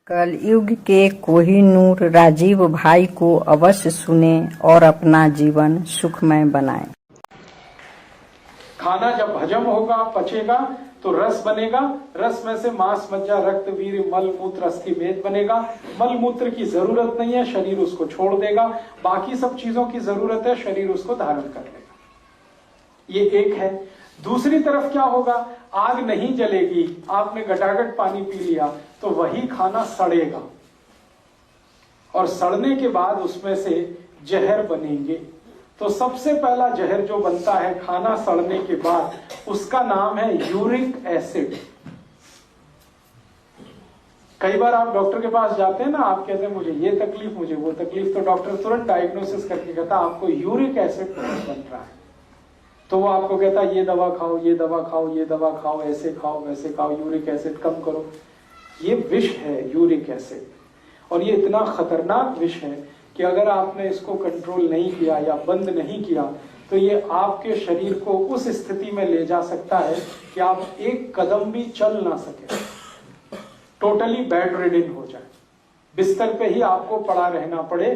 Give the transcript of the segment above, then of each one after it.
कलयुग के कोहिनूर राजीव भाई को अवश्य सुनें और अपना जीवन सुखमय बनाएं। खाना जब हजम होगा, पचेगा तो रस बनेगा। रस में से मांस, मज्जा, रक्त, वीर्य, मल मूत्र, अस्थि, मेद बनेगा। मल मूत्र की जरूरत नहीं है, शरीर उसको छोड़ देगा। बाकी सब चीजों की जरूरत है, शरीर उसको धारण कर लेगा। ये एक है। दूसरी तरफ क्या होगा, आग नहीं जलेगी, आपने गटागट पानी पी लिया तो वही खाना सड़ेगा और सड़ने के बाद उसमें से जहर बनेंगे। तो सबसे पहला जहर जो बनता है खाना सड़ने के बाद, उसका नाम है यूरिक एसिड। कई बार आप डॉक्टर के पास जाते हैं ना, आप कहते हैं मुझे ये तकलीफ, मुझे वो तकलीफ, तो डॉक्टर तुरंत डायग्नोसिस करके कहता है आपको यूरिक एसिड बन रहा है। तो वो आपको कहता है ये दवा खाओ, ये दवा खाओ, ये दवा खाओ, ऐसे खाओ, वैसे खाओ, यूरिक एसिड कम करो। ये विष है यूरिक एसिड, और ये इतना खतरनाक विष है कि अगर आपने इसको कंट्रोल नहीं किया या बंद नहीं किया तो ये आपके शरीर को उस स्थिति में ले जा सकता है कि आप एक कदम भी चल ना सके, टोटली बेड रिडन हो जाए, बिस्तर पे ही आपको पड़ा रहना पड़े,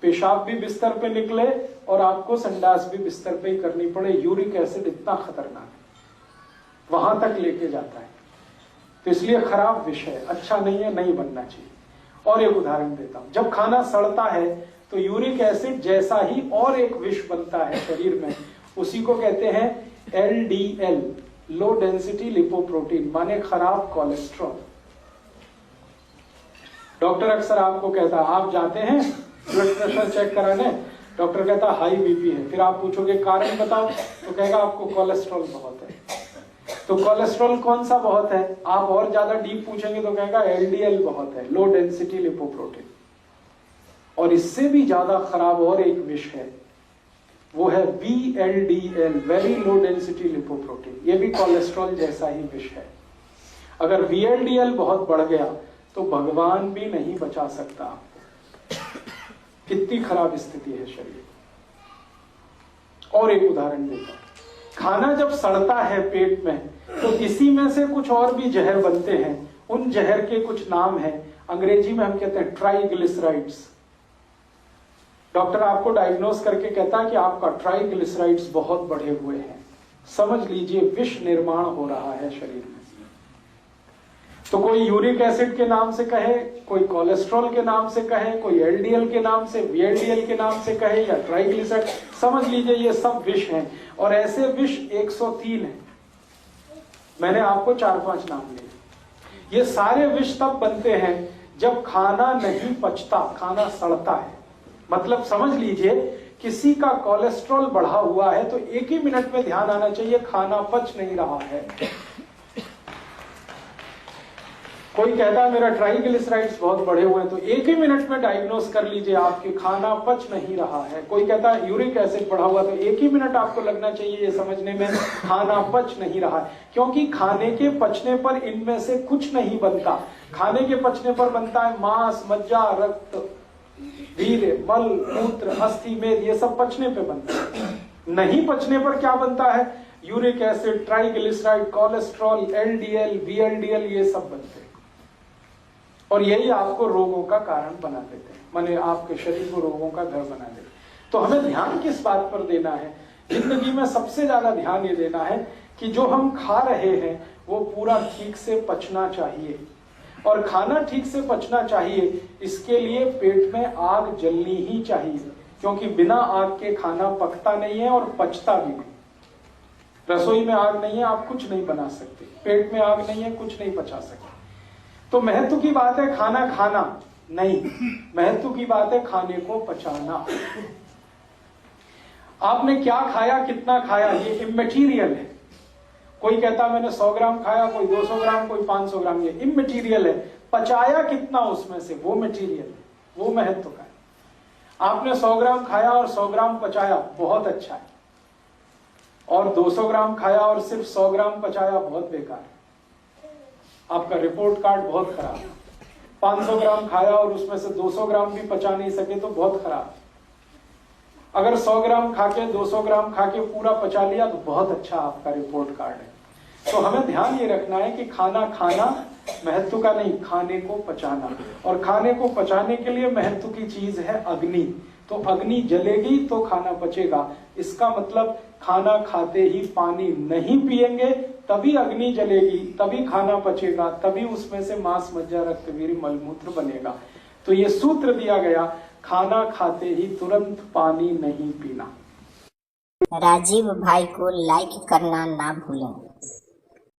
पेशाब भी बिस्तर पे निकले और आपको संडास भी बिस्तर पे ही करनी पड़े। यूरिक एसिड इतना खतरनाक है, वहां तक लेके जाता है। तो इसलिए खराब विष है, अच्छा नहीं है, नहीं बनना चाहिए। और एक उदाहरण देता हूं, जब खाना सड़ता है तो यूरिक एसिड जैसा ही और एक विष बनता है शरीर में, उसी को कहते हैं LDL, लो डेंसिटी लिपोप्रोटीन, माने खराब कोलेस्ट्रॉल। डॉक्टर अक्सर आपको कहता है, आप जाते हैं ब्लड प्रेशर चेक कराने, डॉक्टर कहता है हाई बीपी है, फिर आप पूछोगे कारण बताओ, तो कहेगा आपको कोलेस्ट्रॉल बहुत है। तो कोलेस्ट्रॉल कौन सा बहुत है, आप और ज्यादा डीप पूछेंगे तो कहेगा LDL बहुत है, लो डेंसिटी लिपोप्रोटीन। और इससे भी ज्यादा खराब और एक विष है, वो है VLDL, very low density lipoprotein. ये भी कोलेस्ट्रॉल जैसा ही विष है। अगर VLDL बहुत बढ़ गया तो भगवान भी नहीं बचा सकता आपको। कितनी खराब स्थिति है शरीर। और एक उदाहरण देता हूं, खाना जब सड़ता है पेट में तो इसी में से कुछ और भी जहर बनते हैं। उन जहर के कुछ नाम हैं, अंग्रेजी में हम कहते हैं ट्राइग्लिसराइड्स। डॉक्टर आपको डायग्नोस करके कहता है कि आपका ट्राइग्लिसराइड्स बहुत बढ़े हुए हैं, समझ लीजिए विष निर्माण हो रहा है शरीर में। तो कोई यूरिक एसिड के नाम से कहे, कोई कोलेस्ट्रॉल के नाम से कहे, कोई LDL के नाम से, VLDL के नाम से कहे, या ट्राइग्लिसराइड, समझ लीजिए ये सब विष हैं। और ऐसे विष 103 हैं, मैंने आपको 4-5 नाम लिए। ये सारे विष तब बनते हैं जब खाना नहीं पचता, खाना सड़ता है। मतलब समझ लीजिए किसी का कोलेस्ट्रॉल बढ़ा हुआ है तो एक ही मिनट में ध्यान आना चाहिए खाना पच नहीं रहा है। कोई कहता है मेरा ट्राइग्लिसराइड्स बहुत बढ़े हुए हैं, तो एक ही मिनट में डायग्नोस कर लीजिए आपके खाना पच नहीं रहा है। कोई कहता है यूरिक एसिड बढ़ा हुआ, तो एक ही मिनट आपको लगना चाहिए ये समझने में खाना पच नहीं रहा है। क्योंकि खाने के पचने पर इनमें से कुछ नहीं बनता। खाने के पचने पर बनता है मांस, मज्जा, रक्त, वीर्य, मल मूत्र, अस्थि, मेद, ये सब पचने पे बनता है। नहीं पचने पर क्या बनता है, uric acid, triglyceride, cholesterol, LDL, VLDL, ये सब बनते हैं। और यही आपको रोगों का कारण बना देते हैं, माने आपके शरीर को रोगों का घर बना देते हैं। तो हमें ध्यान किस बात पर देना है, जिंदगी में सबसे ज्यादा ध्यान ये देना है कि जो हम खा रहे हैं वो पूरा ठीक से पचना चाहिए। और खाना ठीक से पचना चाहिए, इसके लिए पेट में आग जलनी ही चाहिए, क्योंकि बिना आग के खाना पकता नहीं है और पचता भी नहीं। रसोई में आग नहीं है, आप कुछ नहीं बना सकते। पेट में आग नहीं है, कुछ नहीं पचा सकते। तो महत्व की बात है खाना खाना नहीं, महत्व की बात है खाने को पचाना। आपने क्या खाया, कितना खाया, ये इमैटीरियल है। कोई कहता मैंने 100 ग्राम खाया, कोई 200 ग्राम, कोई 500 ग्राम, ये इमैटीरियल है। पचाया कितना उसमें से, वो मटेरियल है, वो महत्व का है। आपने 100 ग्राम खाया और 100 ग्राम पचाया, बहुत अच्छा है। और 200 ग्राम खाया और सिर्फ 100 ग्राम पचाया, बहुत बेकार है, आपका रिपोर्ट कार्ड बहुत खराब है। 500 ग्राम खाया और उसमें से 200 ग्राम भी पचा नहीं सके तो बहुत खराब। अगर 100 ग्राम खा के 200 ग्राम खा के पूरा पचा लिया तो बहुत अच्छा आपका रिपोर्ट कार्ड है। तो हमें ध्यान ये रखना है कि खाना खाना महत्व का नहीं, खाने को पचाना, और खाने को पचाने के लिए महत्व की चीज है अग्नि। तो अग्नि जलेगी तो खाना पचेगा। इसका मतलब खाना खाते ही पानी नहीं पिएंगे तभी अग्नि जलेगी, तभी खाना पचेगा, तभी उसमें से मांस मज्जा रक्तवीर मलमूत्र बनेगा। तो ये सूत्र दिया गया, खाना खाते ही तुरंत पानी नहीं पीना। राजीव भाई को लाइक करना ना भूलें।